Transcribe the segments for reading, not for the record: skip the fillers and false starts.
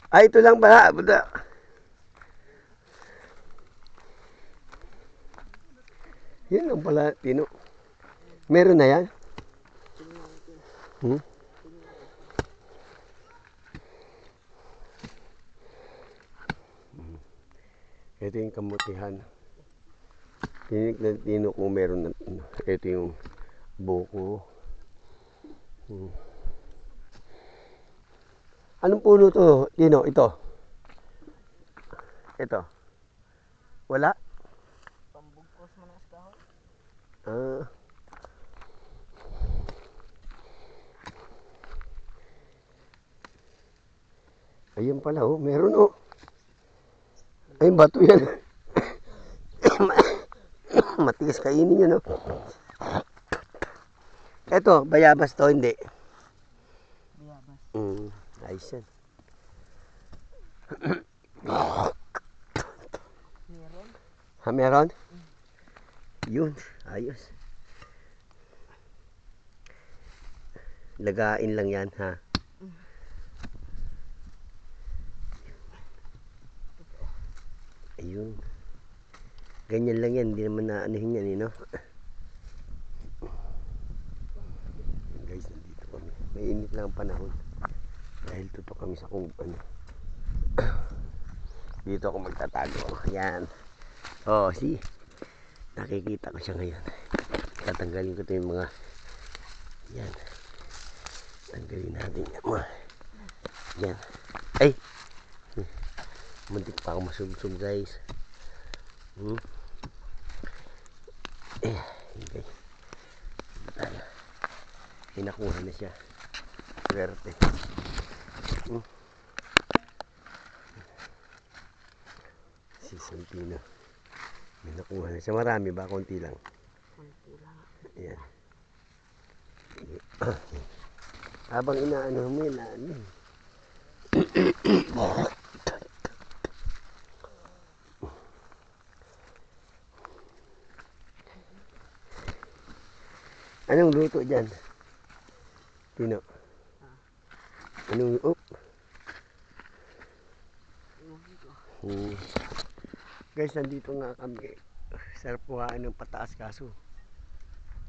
Ay, ito lang pala. Buda. Yan lang pala, Tino. Meron na yan? Hmm? Ito yung kamutihan. Tinik na Tino kung meron na. Ito yung buko. Anong puno to, Tino? Ito. Ito. Wala? Pambugkos man ang kahoy. Ah. Ayun pala, oh. Meron, oh. Ay, bato yan. Matigas kainin yan, oh. Ito, bayabas to, hindi. Bayabas. Ayos yan. Meron? Ha, meron? Yun, ayos. Lagain lang yan, ha? Ayun. Ganyan lang yan, hindi naman naanohin yan, no? Guys, nandito kami. Mainit lang ang panahon. Dahil tutok kami sa kung ano. Dito ako magtatago. Yan. Oh, see? Nakikita ko siya ngayon. Tatanggalin ko ito yung mga yan. Tanggalin natin yan. Yan. Ay! Muntik pa ako masubsub, guys. Okay. Hinakuha na siya. Swerte. Si Santino. Hinakuha na siya. Marami ba? Konti lang. Konti lang. Ayan. Habang inaano mo yun, Anong luto dyan? Tino? Anong Guys, nandito nga kami. Sarap kuhaan ng pataas kaso.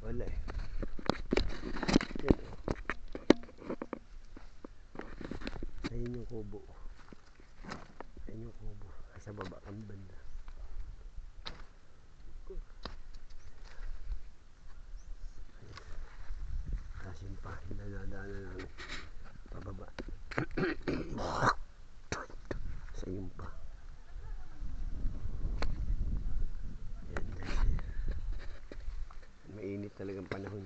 Wala eh. Ayun yung kubo. Ayun yung kubo. Sa baba kang banda. Kasin pa. Nadadaanan namin. Pababa. Sa yung pa. Ayan guys. Mainit talagang panahon.